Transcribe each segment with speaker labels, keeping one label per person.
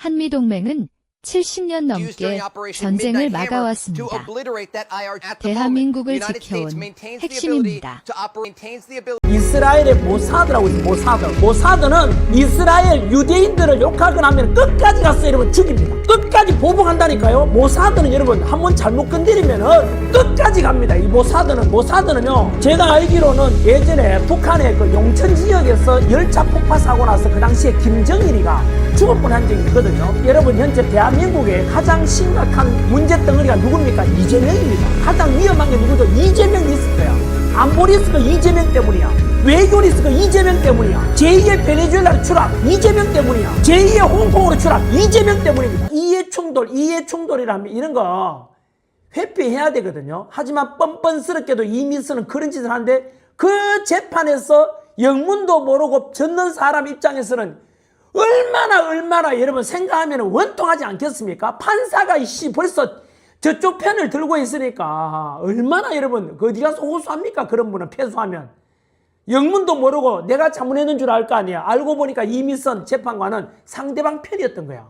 Speaker 1: 한미동맹은 70년 넘게 전쟁을 막아왔습니다. 대한민국을 지켜온 핵심입니다.
Speaker 2: 이스라엘의 모사드라고 있어요. 모사드는 이스라엘 유대인들을 욕하거나 하면 끝까지 가서 여러분 죽입니다. 끝까지 보복한다니까요. 모사드는 여러분 한번 잘못 건드리면은 끝까지 갑니다. 이 모사드는요, 제가 알기로는 예전에 북한의 그 용천 지역에서 열차 폭파 사고 나서 그 당시에 김정일이가 죽을 뻔한 적이 있거든요. 여러분 현재 대한민국의 가장 심각한 문제 덩어리가 누굽니까? 이재명입니다. 가장 위험한 게 누구죠? 이재명 리스크야. 안보 리스크 이재명 때문이야. 외교 리스크 이재명 때문이야. 제2의 베네수엘라로 추락 이재명 때문이야. 제2의 홍콩으로 추락 이재명 때문입니다. 이해 충돌이라면 이런 거 회피해야 되거든요. 하지만 뻔뻔스럽게도 이미스는 그런 짓을 하는데 그 재판에서 영문도 모르고 젖는 사람 입장에서는 얼마나 여러분 생각하면 원통하지 않겠습니까? 판사가 벌써 저쪽 편을 들고 있으니까 얼마나 여러분 어디 가서 호소합니까? 그런 분은 패소하면 영문도 모르고 내가 자문했는 줄 알 거 아니야. 알고 보니까 이미선 재판관은 상대방 편이었던 거야.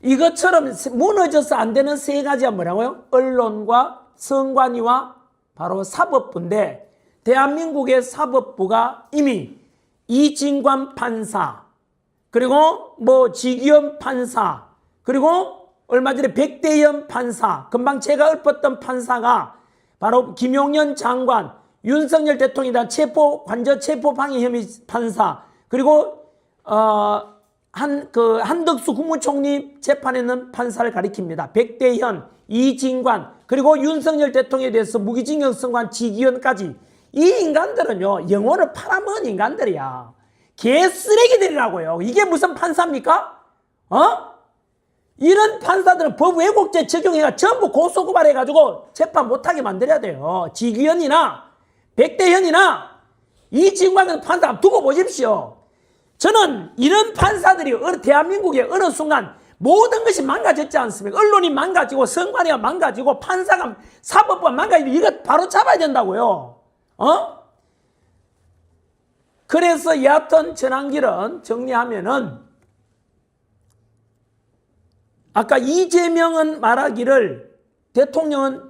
Speaker 2: 이것처럼 무너져서 안 되는 세 가지가 뭐라고요? 언론과 선관위와 바로 사법부인데 대한민국의 사법부가 이미 이진관 판사, 그리고 지기현 판사, 그리고 얼마 전에 백대현 판사, 금방 제가 읊었던 판사가 바로 김용현 장관, 윤석열 대통령이다 관저 체포 방해 혐의 판사, 그리고 한덕수 국무총리 재판에는 판사를 가리킵니다. 백대현, 이진관, 그리고 윤석열 대통령에 대해서 무기징역 선고한 지기현까지. 이 인간들은요, 영혼을 팔아먹은 인간들이야. 개쓰레기들이라고요. 이게 무슨 판사입니까? 이런 판사들은 법 왜곡죄 적용해가 전부 고소고발해가지고 재판 못하게 만들어야 돼요. 지기현이나 백대현이나 이진관 판사 두고 보십시오. 저는 이런 판사들이 대한민국의 어느 순간 모든 것이 망가졌지 않습니까? 언론이 망가지고 선관위가 망가지고 판사가 사법부가 망가지고 이거 바로 잡아야 된다고요. 그래서 여하튼 전환길은 정리하면은 아까 이재명은 말하기를 대통령은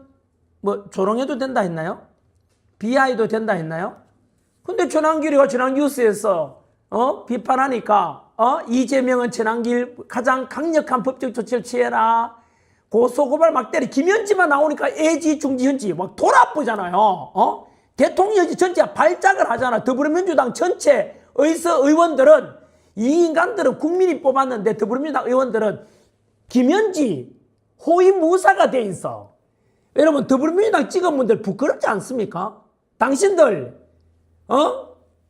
Speaker 2: 조롱해도 된다 했나요? 비하해도 된다 했나요? 근데 전환길이가 전환뉴스에서 비판하니까 이재명은 전환길 가장 강력한 법적 조치를 취해라. 고소고발 막 때려. 김현지만 나오니까 애지중지현지 막 돌아보잖아요. 대통령이 전체 발작을 하잖아. 더불어민주당 전체 의원들은 이 인간들은 국민이 뽑았는데 더불어민주당 의원들은 김현지 호위무사가 돼 있어. 여러분 더불어민주당 찍은 분들 부끄럽지 않습니까? 당신들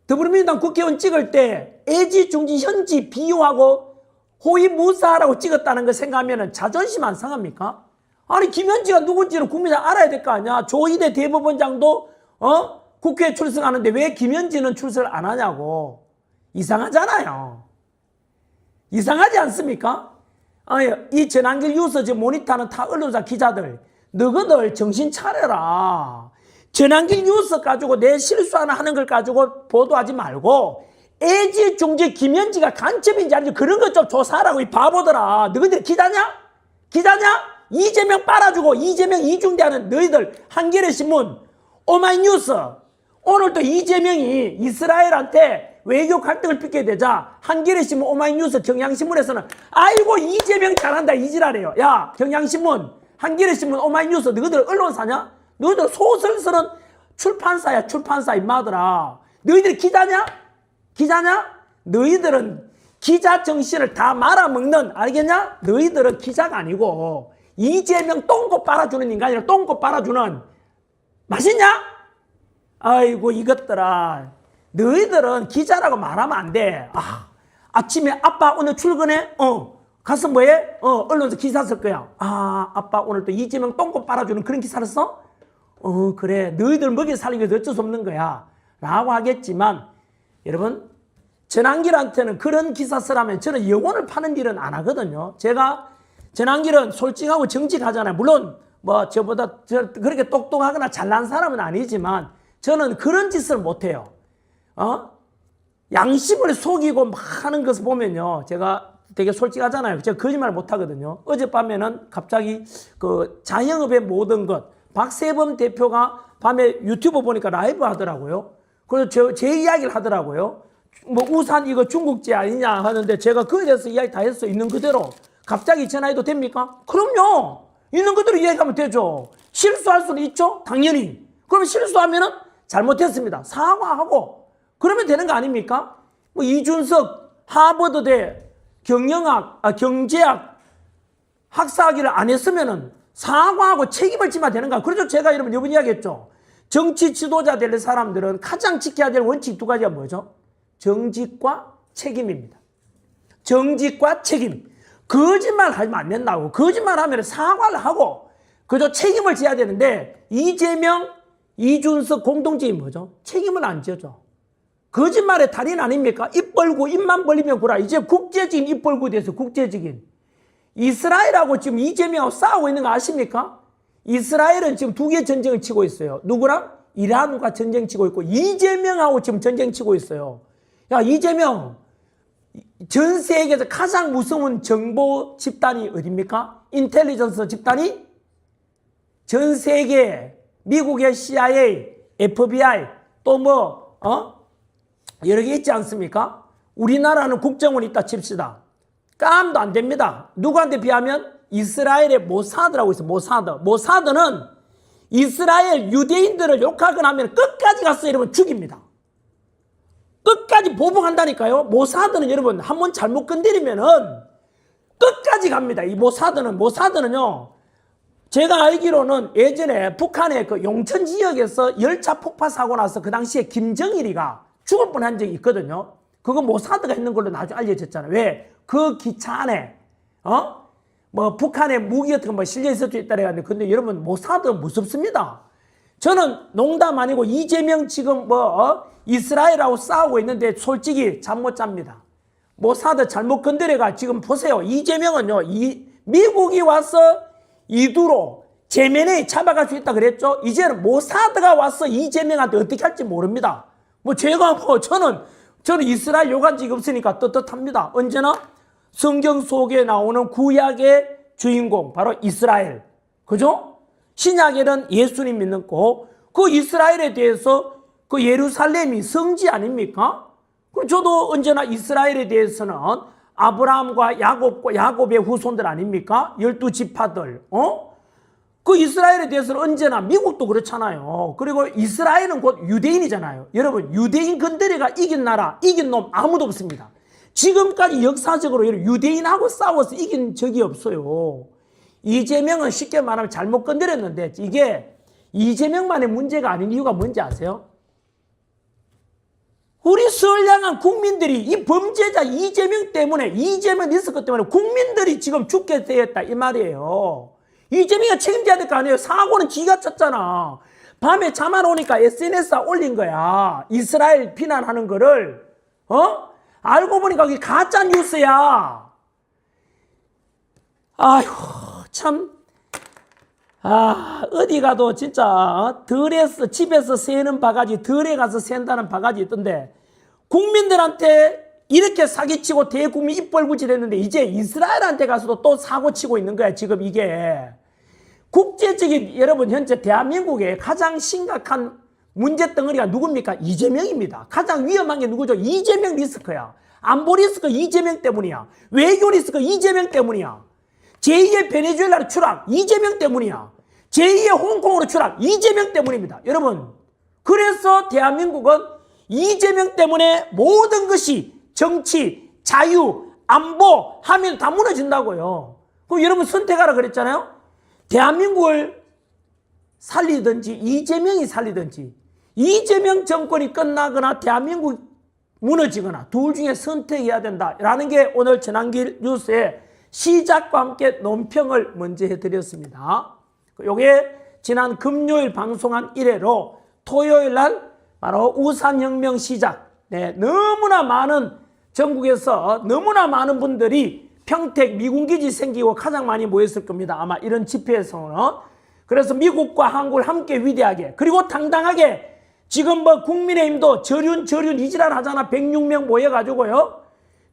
Speaker 2: 더불어민주당 국회의원 찍을 때 애지중지현지 비유하고 호위무사라고 찍었다는 거 생각하면 자존심 안 상합니까? 아니 김현지가 누군지는 국민이 알아야 될 거 아니야. 조희대 대법원장도 국회에 출석하는데 왜 김현지는 출석을 안 하냐고. 이상하잖아요. 이상하지 않습니까? 이 전환길 뉴스 지금 모니터하는 타 언론사 기자들, 너희들 정신 차려라. 전환길 뉴스 가지고 내 실수 하나 하는 걸 가지고 보도하지 말고 애지중지 김현지가 간첩인지 아닌지 그런 것 좀 조사하라고 이 바보들아. 너희들 기자냐? 이재명 빨아주고 이재명 이중대하는 너희들 한겨레신문, 오마이뉴스. 오늘 또 이재명이 이스라엘한테 외교 갈등을 빚게 되자 한겨레신문, 오마이뉴스, 경향신문에서는 아이고 이재명 잘한다 이지랄해요. 야 경향신문, 한겨레신문, 오마이뉴스 너희들 언론사냐? 너희들 소설 쓰는 출판사야. 출판사 임마들아. 너희들 기자냐? 너희들은 기자 정신을 다 말아먹는, 알겠냐? 너희들은 기자가 아니고 이재명 똥꼬 빨아주는 인간이라. 똥꼬 빨아주는. 맛있냐? 아이고 이것들아. 너희들은 기자라고 말하면 안 돼. 아침에 아빠 오늘 출근해? 가서 뭐해? 언론사 기사 쓸 거야. 아빠 오늘 또 이재명 똥꼬 빨아주는 그런 기사를 써? 그래. 너희들 먹여 살리기 위해서 어쩔 수 없는 거야 라고 하겠지만, 여러분 전환길한테는 그런 기사 쓰라면 저는 영혼을 파는 일은 안 하거든요. 제가 전환길은 솔직하고 정직하잖아요. 물론 저보다 그렇게 똑똑하거나 잘난 사람은 아니지만 저는 그런 짓을 못해요. 양심을 속이고 막 하는 것을 보면요, 제가 되게 솔직하잖아요. 제가 거짓말 못 하거든요. 어젯밤에는 갑자기 그 자영업의 모든 것, 박세범 대표가 밤에 유튜브 보니까 라이브 하더라고요. 그래서 제 이야기를 하더라고요. 뭐 우산 이거 중국제 아니냐 하는데 제가 그에 대해서 이야기 다 했어요. 있는 그대로. 갑자기 전화해도 됩니까? 그럼요. 있는 그대로 이야기하면 되죠. 실수할 수는 있죠? 당연히. 그럼 실수하면은 잘못했습니다. 사과하고 그러면 되는 거 아닙니까? 뭐 이준석 하버드대 경제학 학사학위를 안 했으면은 사과하고 책임을 지면 되는 거야. 그래서 제가 여러분 이번 이야기했죠. 정치 지도자 될 사람들은 가장 지켜야 될 원칙 두 가지가 뭐죠? 정직과 책임입니다. 정직과 책임. 거짓말 하면 안 된다고. 거짓말하면 사과를 하고 그저 책임을 져야 되는데 이재명, 이준석 공통점이 뭐죠? 책임을 안 져죠. 거짓말의 달인 아닙니까? 입 벌고 입만 벌리면 구라. 이제 국제적인 입 벌고 돼서 국제적인. 이스라엘하고 지금 이재명하고 싸우고 있는 거 아십니까? 이스라엘은 지금 두 개의 전쟁을 치고 있어요. 누구랑? 이란과 전쟁 치고 있고 이재명하고 지금 전쟁 치고 있어요. 야, 이재명, 전 세계에서 가장 무서운 정보 집단이 어딥니까? 인텔리전스 집단이 전 세계 미국의 CIA, FBI 또 뭐 여러 개 있지 않습니까? 우리나라는 국정원이 있다 칩시다. 깜도 안 됩니다. 누구한테 비하면 이스라엘의 모사드라고 있어요. 모사드는 이스라엘 유대인들을 욕하거나 하면 끝까지 가서 여러분 죽입니다. 끝까지 보복한다니까요. 모사드는 여러분 한 번 잘못 건드리면은 끝까지 갑니다. 이 모사드는요. 제가 알기로는 예전에 북한의 그 용천 지역에서 열차 폭파 사고 나서 그 당시에 김정일이가 죽을 뻔한 적이 있거든요. 그거 모사드가 했는 걸로 나중에 알려졌잖아요. 왜? 그 기차 안에 뭐 북한의 무기 같은 거 뭐 실려 있을 수 있다 그래가지고. 근데 여러분 모사드 무섭습니다. 저는 농담 아니고 이재명 지금 이스라엘하고 싸우고 있는데 솔직히 잠 못 잡니다. 모사드 잘못 건드려가 지금 보세요. 이재명은요, 미국이 와서 이두로 제면에 잡아갈 수 있다 그랬죠. 이제는 모사드가 와서 이재명한테 어떻게 할지 모릅니다. 뭐 제가 저는 이스라엘 욕한 적이 없으니까 떳떳합니다. 언제나 성경 속에 나오는 구약의 주인공 바로 이스라엘, 그죠? 신약에는 예수님 믿는 거, 그 이스라엘에 대해서 그 예루살렘이 성지 아닙니까? 그럼 저도 언제나 이스라엘에 대해서는 아브라함과 야곱의 후손들 아닙니까? 12지파들, 그 이스라엘에 대해서는 언제나 미국도 그렇잖아요. 그리고 이스라엘은 곧 유대인이잖아요. 여러분, 유대인 건드리가 이긴 나라, 이긴 놈 아무도 없습니다. 지금까지 역사적으로 유대인하고 싸워서 이긴 적이 없어요. 이재명은 쉽게 말하면 잘못 건드렸는데 이게 이재명만의 문제가 아닌 이유가 뭔지 아세요? 우리 선량한 국민들이 이 범죄자 이재명 때문에, 이재명 리스크 때문에 국민들이 지금 죽게 되었다 이 말이에요. 이재명이 책임져야 될 거 아니에요. 사고는 지가 쳤잖아. 밤에 잠 안 오니까 SNS에 올린 거야. 이스라엘 비난하는 거를. 알고 보니까 그게 가짜 뉴스야. 아휴, 참. 어디 가도 진짜 들에서 집에서 새는 바가지, 들에 가서 샌다는 바가지 있던데 국민들한테 이렇게 사기치고 대국민 입벌구질 했는데 이제 이스라엘한테 가서도 또 사고치고 있는 거야. 지금 이게 국제적인, 여러분 현재 대한민국의 가장 심각한 문제 덩어리가 누굽니까? 이재명입니다. 가장 위험한 게 누구죠? 이재명 리스크야. 안보 리스크 이재명 때문이야. 외교 리스크 이재명 때문이야. 제2의 베네수엘라로 추락 이재명 때문이야. 제2의 홍콩으로 추락 이재명 때문입니다. 여러분, 그래서 대한민국은 이재명 때문에 모든 것이 정치, 자유, 안보 하면 다 무너진다고요. 그럼 여러분 선택하라 그랬잖아요. 대한민국을 살리든지 이재명이 살리든지, 이재명 정권이 끝나거나 대한민국 무너지거나 둘 중에 선택해야 된다라는 게 오늘 전환길 뉴스의 시작과 함께 논평을 먼저 해드렸습니다. 요게 지난 금요일 방송한 이래로 토요일 날 바로 우산혁명 시작. 네, 너무나 많은, 전국에서 너무나 많은 분들이 평택 미군기지 생기고 가장 많이 모였을 겁니다. 아마 이런 집회에서는. 그래서 미국과 한국을 함께 위대하게, 그리고 당당하게, 지금 뭐 국민의힘도 저륜 이지랄 하잖아. 106명 모여가지고요.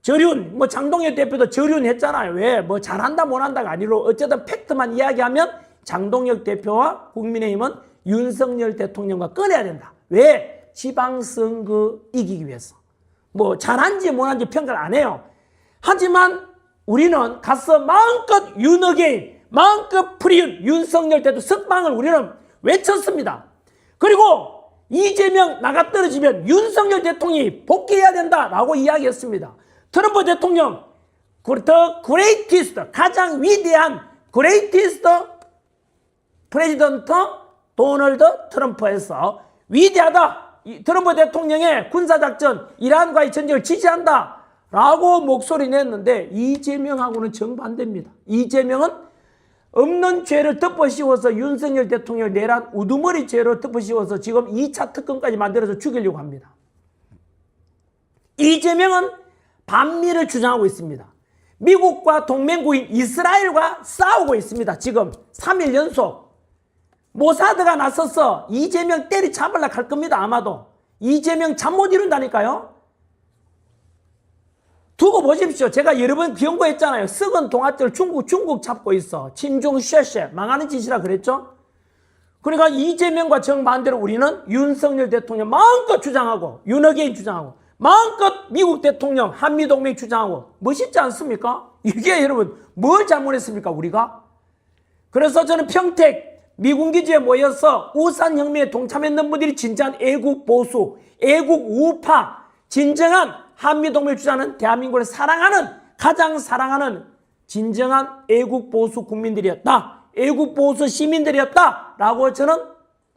Speaker 2: 저륜, 뭐 장동혁 대표도 저륜 했잖아요. 왜? 뭐 잘한다 못한다가 아니로 어쨌든 팩트만 이야기하면 장동혁 대표와 국민의힘은 윤석열 대통령과 꺼내야 된다. 왜? 지방선거 이기기 위해서. 뭐 잘한지 못한지 평가를 안 해요. 하지만 우리는 가서 마음껏 윤어게인, 마음껏 프리윤, 윤석열 대통령 석방을 우리는 외쳤습니다. 그리고 이재명 나가 떨어지면 윤석열 대통령이 복귀해야 된다라고 이야기했습니다. 트럼프 대통령, 더 그레이티스트, 가장 위대한 그레이티스트 프레지던트 도널드 트럼프에서 위대하다. 트럼프 대통령의 군사작전, 이란과의 전쟁을 지지한다 라고 목소리 냈는데 이재명하고는 정반대입니다. 이재명은 없는 죄를 덮어씌워서 윤석열 대통령을 내란 우두머리 죄로 덮어씌워서 지금 2차 특검까지 만들어서 죽이려고 합니다. 이재명은 반미를 주장하고 있습니다. 미국과 동맹국인 이스라엘과 싸우고 있습니다. 지금 3일 연속. 모사드가 나서서 이재명 때리잡으려고 할 겁니다. 아마도. 이재명 잠 못 이룬다니까요. 두고 보십시오. 제가 여러 번 경고했잖아요. 썩은 동아줄 중국 잡고 있어. 친중 쉐쉐 망하는 짓이라 그랬죠. 그러니까 이재명과 정반대로 우리는 윤석열 대통령 마음껏 주장하고 윤어게인 주장하고 마음껏 미국 대통령 한미동맹 주장하고 멋있지 않습니까? 이게 여러분 뭘 잘못했습니까 우리가? 그래서 저는 평택 미군 기지에 모여서 우산혁명에 동참했는 분들이 진정한 애국 보수, 애국 우파, 진정한 한미동맹 주장하는 대한민국을 사랑하는 가장 사랑하는 진정한 애국 보수 국민들이었다. 애국 보수 시민들이었다. 라고 저는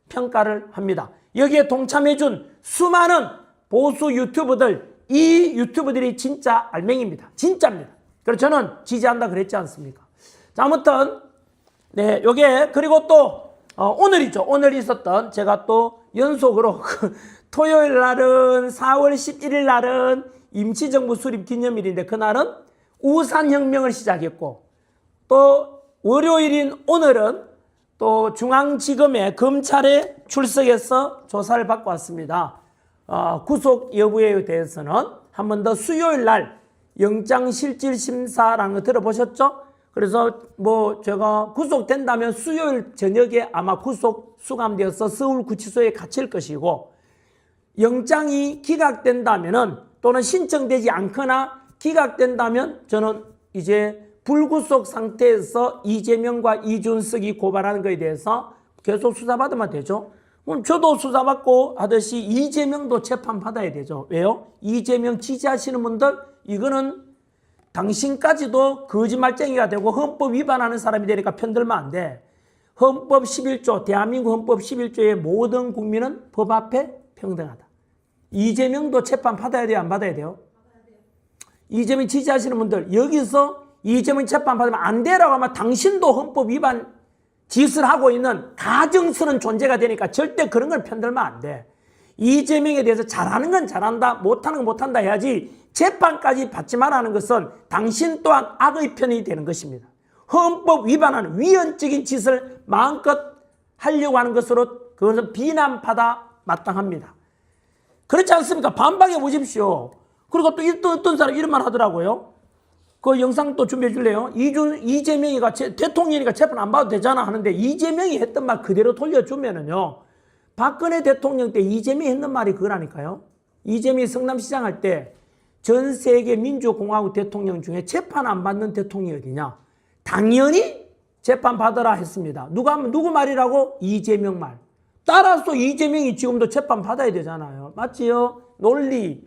Speaker 2: 평가를 합니다. 여기에 동참해준 수많은 보수 유튜버들, 이 유튜버들이 진짜 알맹이입니다. 진짜입니다. 그래서 저는 지지한다 그랬지 않습니까? 자, 아무튼 네, 요게 그리고 또 오늘이죠. 오늘 있었던 제가 또 연속으로 토요일 날은 4월 11일 날은 임시정부 수립 기념일인데 그날은 우산혁명을 시작했고 또 월요일인 오늘은 또 중앙지검에 검찰에 출석해서 조사를 받고 왔습니다. 구속 여부에 대해서는 한 번 더 수요일 날 영장실질심사라는 거 들어보셨죠? 그래서 뭐 제가 구속된다면 수요일 저녁에 아마 구속 수감되어서 서울구치소에 갇힐 것이고 영장이 기각된다면은 또는 신청되지 않거나 기각된다면 저는 이제 불구속 상태에서 이재명과 이준석이 고발하는 것에 대해서 계속 수사받으면 되죠. 그럼 저도 수사받고 하듯이 이재명도 재판받아야 되죠. 왜요? 이재명 지지하시는 분들 이거는 당신까지도 거짓말쟁이가 되고 헌법 위반하는 사람이 되니까 편들면 안 돼. 헌법 11조, 대한민국 헌법 11조의 모든 국민은 법 앞에 평등하다. 이재명도 재판 받아야 돼요? 안 받아야 돼요? 이재명 지지하시는 분들 여기서 이재명 재판 받으면 안 되라고 하면 당신도 헌법 위반 짓을 하고 있는 가증스러운 존재가 되니까 절대 그런 걸 편들면 안 돼. 이재명에 대해서 잘하는 건 잘한다, 못하는 건 못한다 해야지 재판까지 받지 말라는 것은 당신 또한 악의 편이 되는 것입니다. 헌법 위반하는 위헌적인 짓을 마음껏 하려고 하는 것으로 그것은 비난받아 마땅합니다. 그렇지 않습니까? 반박해 보십시오. 그리고 또 어떤 사람이 이런 말 하더라고요. 그 영상 또 준비해 줄래요? 이재명이가 대통령이니까 재판 안 받아도 되잖아 하는데 이재명이 했던 말 그대로 돌려주면은요. 박근혜 대통령 때 이재명이 했는 말이 그거라니까요. 이재명이 성남시장 할 때 전 세계 민주공화국 대통령 중에 재판 안 받는 대통령이 어디냐? 당연히 재판 받아라 했습니다. 누구 말이라고? 이재명 말. 따라서 이재명이 지금도 재판 받아야 되잖아요. 맞지요? 논리.